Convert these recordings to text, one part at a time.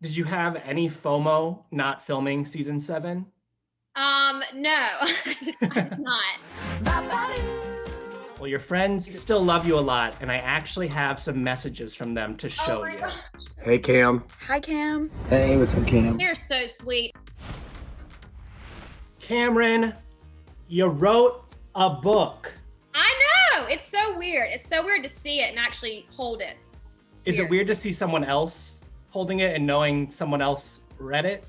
Did you have any FOMO not filming season 7? No, I did not. Well, your friends still love you a lot, and I actually have some messages from them to show you. Gosh. Hey, Cam. Hi, Cam. Hey, what's up, Cam? They're so sweet. Cameran, you wrote a book. I know, it's so weird. It's so weird to see it and actually hold it. Is it weird to see someone else holding it and knowing someone else read it?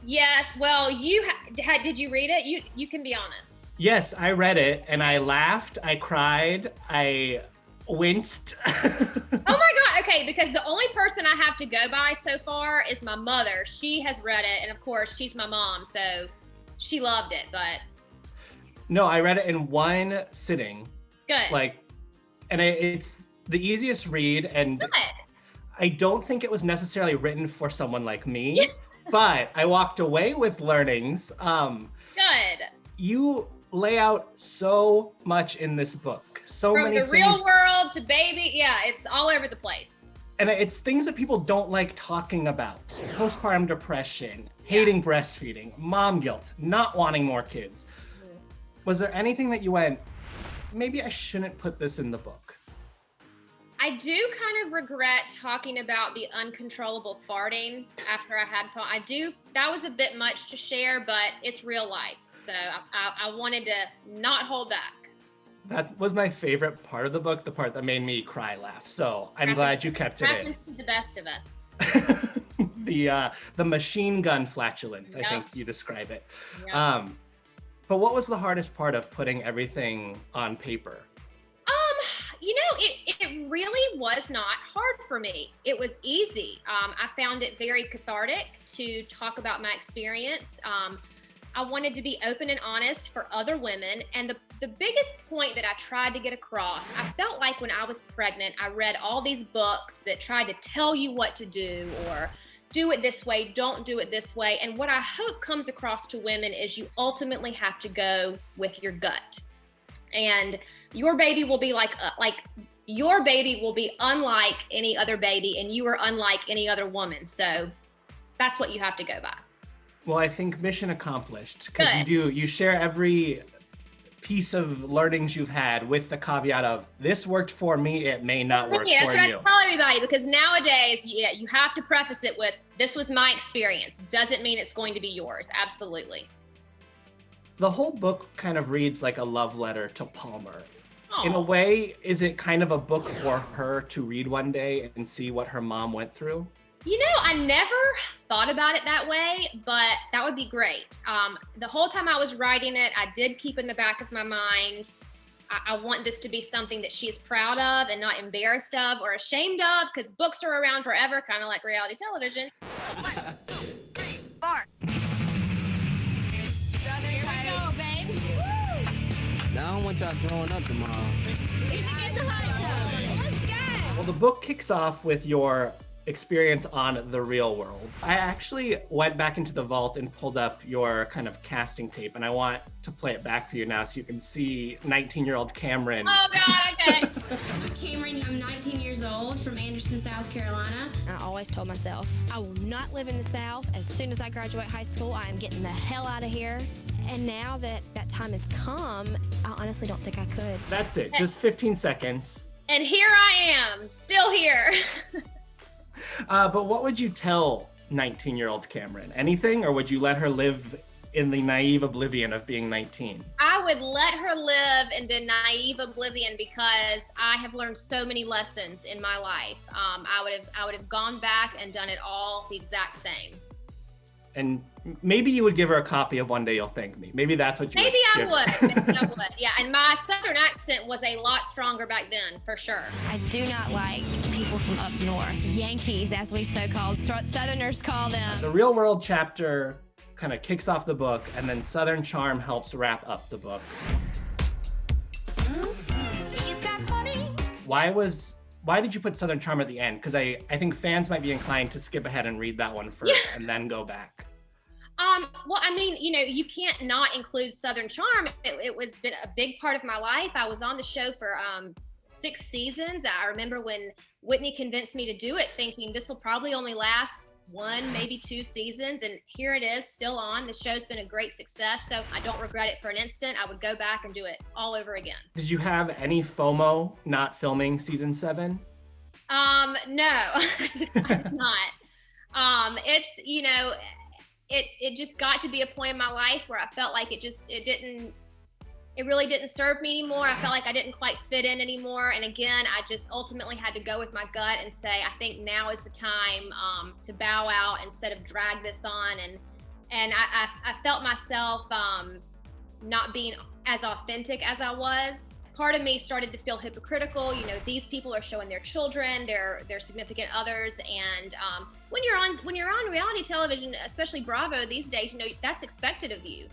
Yes, well, did you read it? You can be honest. Yes, I read it, and I laughed, I cried, I winced. Oh my God, okay, because the only person I have to go by so far is my mother. She has read it, and of course, she's my mom, so she loved it, but. No, I read it in one sitting. Good. And it's the easiest read, and Good. I don't think it was necessarily written for someone like me, but I walked away with learnings. Good. You lay out so much in this book. From many the real world to baby, yeah, it's all over the place. And it's things that people don't like talking about. Postpartum depression, hating breastfeeding, mom guilt, not wanting more kids. Was there anything that you went, maybe I shouldn't put this in the book? I do kind of regret talking about the uncontrollable farting after I had, that was a bit much to share, but it's real life. So I wanted to not hold back. That was my favorite part of the book, the part that made me cry laugh. So I'm glad you kept it in. Happens to the best of us. The machine gun flatulence, I think you describe it. But what was the hardest part of putting everything on paper? It really was not hard for me. It was easy. I found it very cathartic to talk about my experience. I wanted to be open and honest for other women. And the biggest point that I tried to get across, I felt like when I was pregnant, I read all these books that tried to tell you what to do or do it this way, don't do it this way. And what I hope comes across to women is you ultimately have to go with your gut. And your baby will be your baby will be unlike any other baby, and you are unlike any other woman. So that's what you have to go by. Well, I think mission accomplished, because you share every piece of learnings you've had with the caveat of this worked for me, it may not work for you. Yeah, that's what I tell everybody, because nowadays, you have to preface it with, this was my experience. Doesn't mean it's going to be yours. Absolutely. The whole book kind of reads like a love letter to Palmer. Aww. In a way, is it kind of a book for her to read one day and see what her mom went through? I never thought about it that way, but that would be great. The whole time I was writing it, I did keep in the back of my mind, I want this to be something that she is proud of and not embarrassed of or ashamed of, because books are around forever, kind of like reality television. Bar. Here we go, babe. Woo! Now I don't want y'all throwing up tomorrow. We should get in the hot tub. Let's go. Well, the book kicks off with your experience on The Real World. I actually went back into the vault and pulled up your kind of casting tape, and I want to play it back for you now so you can see 19-year-old Cameran. Oh God, okay. Cameran, I'm 19 years old from Anderson, South Carolina. I always told myself, I will not live in the South. As soon as I graduate high school, I am getting the hell out of here. And now that that time has come, I honestly don't think I could. That's it, just 15 seconds. And here I am, still here. But what would you tell 19-year-old Cameran? Anything, or would you let her live in the naive oblivion of being 19? I would let her live in the naive oblivion because I have learned so many lessons in my life. I would have gone back and done it all the exact same. And maybe you would give her a copy of One Day You'll Thank Me. Maybe that's what you Maybe would I would. Yeah, and my Southern accent was a lot stronger back then, for sure. I do not like people from up north. Yankees, as we so-called Southerners call them. The Real World chapter kind of kicks off the book, and then Southern Charm helps wrap up the book. Why did you put Southern Charm at the end? Because I think fans might be inclined to skip ahead and read that one first and then go back. Well, I mean, you can't not include Southern Charm. It was been a big part of my life. I was on the show for 6 seasons. I remember when Whitney convinced me to do it, thinking this will probably only last 1, maybe 2 seasons, and here it is, still on. The show's been a great success, so I don't regret it for an instant. I would go back and do it all over again. Did you have any FOMO not filming season 7? No, I did not. It's, you know, it just got to be a point in my life where I felt like it really didn't serve me anymore. I felt like I didn't quite fit in anymore. And again, I just ultimately had to go with my gut and say, I think now is the time to bow out instead of drag this on. And I felt myself not being as authentic as I was. Part of me started to feel hypocritical. You know, these people are showing their children, their significant others, and when you're on reality television, especially Bravo these days, you know, that's expected of you.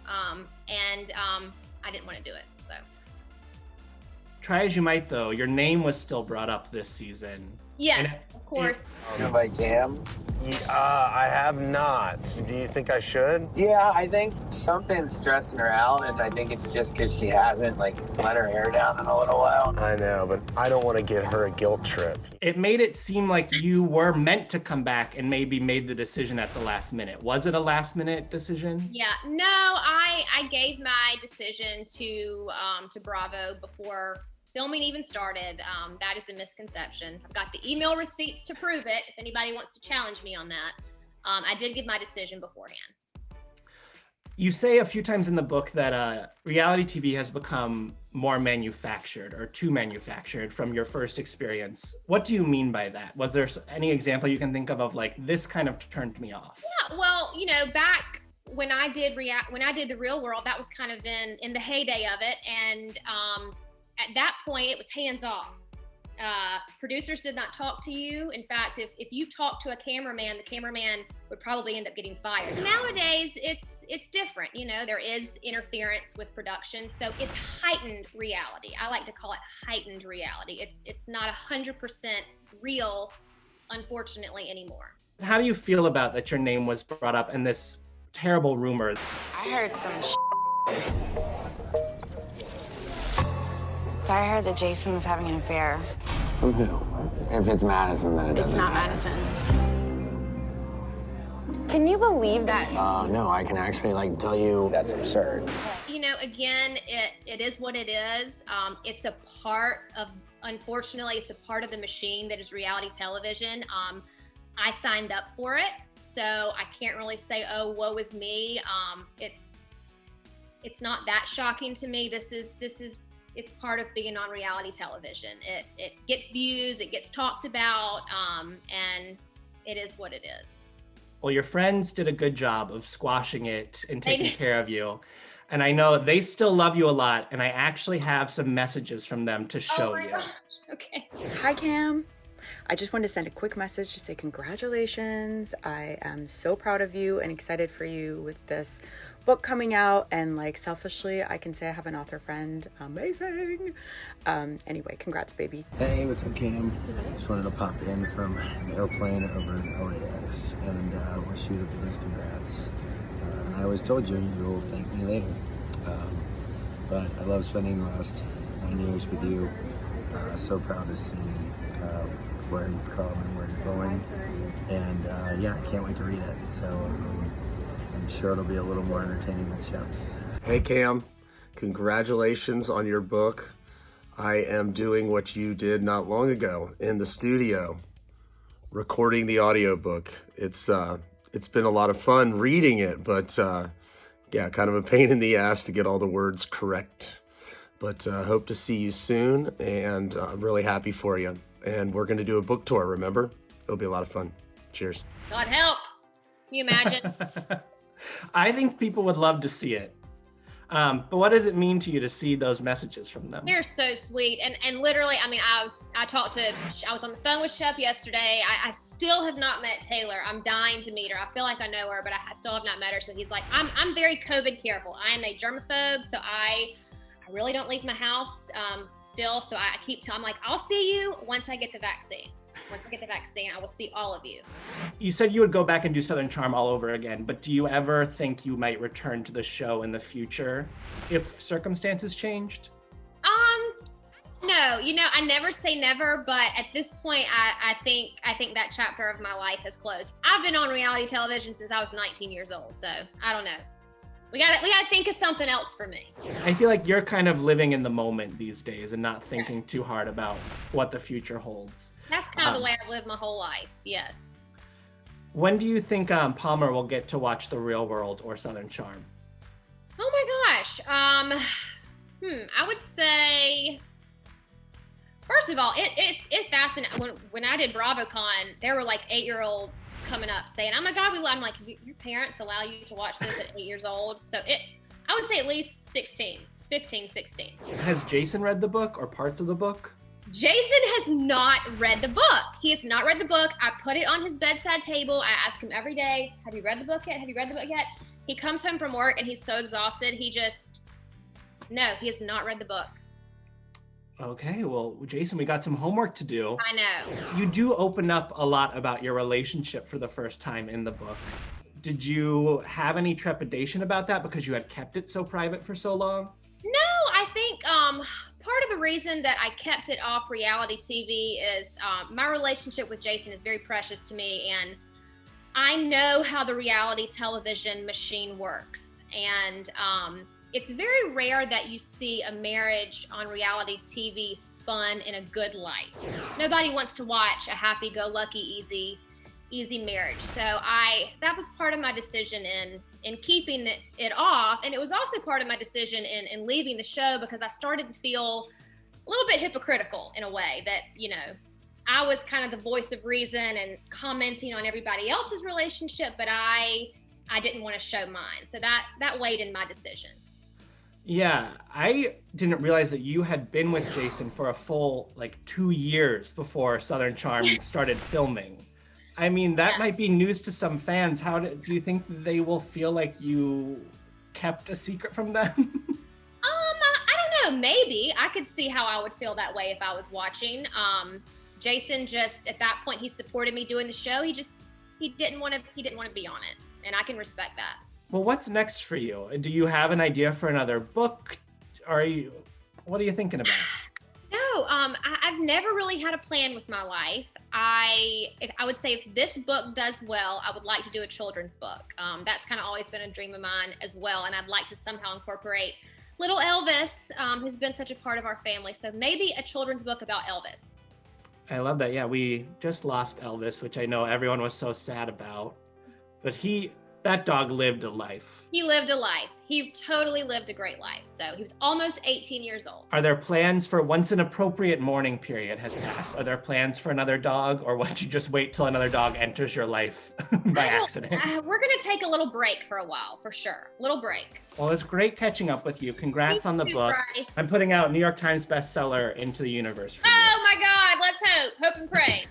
I didn't want to do it, so. Try as you might, though, your name was still brought up this season. Yes, of course. You like Cam? I have not. Do you think I should? Yeah, I think something's stressing her out, and I think it's just because she hasn't, like, let her hair down in a little while. I know, but I don't want to give her a guilt trip. It made it seem like you were meant to come back and maybe made the decision at the last minute. Was it a last minute decision? Yeah, no, I gave my decision to Bravo before filming even started. That is a misconception. I've got the email receipts to prove it if anybody wants to challenge me on that. I did give my decision beforehand. You say a few times in the book that reality TV has become more manufactured or too manufactured from your first experience. What do you mean by that? Was there any example you can think of like, this kind of turned me off? Yeah, well, you know, back when I did The Real World, that was kind of in the heyday of it. And at that point, it was hands off. Producers did not talk to you. In fact, if you talk to a cameraman, the cameraman would probably end up getting fired. Nowadays, it's different. You know, there is interference with production, so it's heightened reality. I like to call it heightened reality. It's not 100% real, unfortunately, anymore. How do you feel about that your name was brought up in this terrible rumor? I heard some So I heard that Jason was having an affair. With who? If it's Madison, then it doesn't It's not matter. Madison. Can you believe that? No, I can actually, like, tell you that's absurd. You know, again, it is what it is. It's a part of, unfortunately, it's a part of the machine that is reality television. I signed up for it, so I can't really say, oh, woe is me. It's not that shocking to me. It's part of being on reality television. It gets views, it gets talked about, and it is what it is. Well, your friends did a good job of squashing it and taking care of you. And I know they still love you a lot, and I actually have some messages from them to show you. Gosh. Okay. Hi, Cam. I just wanted to send a quick message to say congratulations. I am so proud of you and excited for you with this book coming out. And like selfishly, I can say I have an author friend. Amazing. Anyway, congrats, baby. Hey, what's up, Cam? Just wanted to pop in from an airplane over in LAX and wish you the biggest congrats. And I always told you you'll thank me later. But I love spending the last 9 years with you. So proud to see where you've come and where you're going. And yeah, I can't wait to read it. So I'm sure it'll be a little more entertaining than Shep's. Hey, Cam. Congratulations on your book. I am doing what you did not long ago in the studio, recording the audiobook. It's been a lot of fun reading it, but yeah, kind of a pain in the ass to get all the words correct. But hope to see you soon, and I'm really happy for you. And we're going to do a book tour, remember? It'll be a lot of fun. Cheers. God help. Can you imagine? I think people would love to see it. But what does it mean to you to see those messages from them? They're so sweet. And literally, I mean, I was on the phone with Shep yesterday. I still have not met Taylor. I'm dying to meet her. I feel like I know her, but I still have not met her. So he's like, I'm very COVID careful. I am a germaphobe, so I really don't leave my house still. So I keep telling, I'm like, I'll see you once I get the vaccine. Once I get the vaccine, I will see all of you. You said you would go back and do Southern Charm all over again, but do you ever think you might return to the show in the future if circumstances changed? No, know. I never say never, but at this point, I think that chapter of my life has closed. I've been on reality television since I was 19 years old, so I don't know. We gotta think of something else for me. I feel like you're kind of living in the moment these days and not thinking too hard about what the future holds. That's kind of the way I've lived my whole life. Yes. When do you think Palmer will get to watch The Real World or Southern Charm? Oh my gosh. I would say, first of all, it's fascinating. When I did BravoCon, there were like 8-year-olds coming up saying, "Oh my God, I'm like, your parents allow you to watch this at 8 years old?" So I would say at least 15, 16. Has Jason read the book or parts of the book? Jason has not read the book. He has not read the book. I put it on his bedside table. I ask him every day, "Have you read the book yet? Have you read the book yet?" He comes home from work and he's so exhausted. He has not read the book. Okay, well, Jason, we got some homework to do. I know. You do open up a lot about your relationship for the first time in the book. Did you have any trepidation about that because you had kept it so private for so long? No, I think part of the reason that I kept it off reality TV is my relationship with Jason is very precious to me, and I know how the reality television machine works. And it's very rare that you see a marriage on reality TV spun in a good light. Nobody wants to watch a happy-go-lucky, easy marriage. So that was part of my decision in keeping it off. And it was also part of my decision in leaving the show, because I started to feel a little bit hypocritical in a way that, I was kind of the voice of reason and commenting on everybody else's relationship, but I didn't want to show mine. So that weighed in my decision. Yeah, I didn't realize that you had been with Jason for a full 2 years before Southern Charm started filming. I mean, that might be news to some fans. How do you think they will feel like you kept a secret from them? I don't know, maybe. I could see how I would feel that way if I was watching. Jason just, at that point, he supported me doing the show. He didn't want to be on it, and I can respect that. Well, what's next for you? Do you have an idea for another book? What are you thinking about? No, I've never really had a plan with my life. I would say if this book does well, I would like to do a children's book. That's kind of always been a dream of mine as well, and I'd like to somehow incorporate little Elvis, who's been such a part of our family. So maybe a children's book about Elvis. I love that. Yeah, we just lost Elvis, which I know everyone was so sad about, but that dog lived a life. He lived a life. He totally lived a great life. So he was almost 18 years old. Are there plans for, once an appropriate mourning period has passed, are there plans for another dog, or would you just wait till another dog enters your life by accident? We're going to take a little break for a while, for sure. Little break. Well, it's great catching up with you. Congrats on the too, book. Bryce. I'm putting out New York Times bestseller Into the Universe for you. Oh my God, let's hope and pray.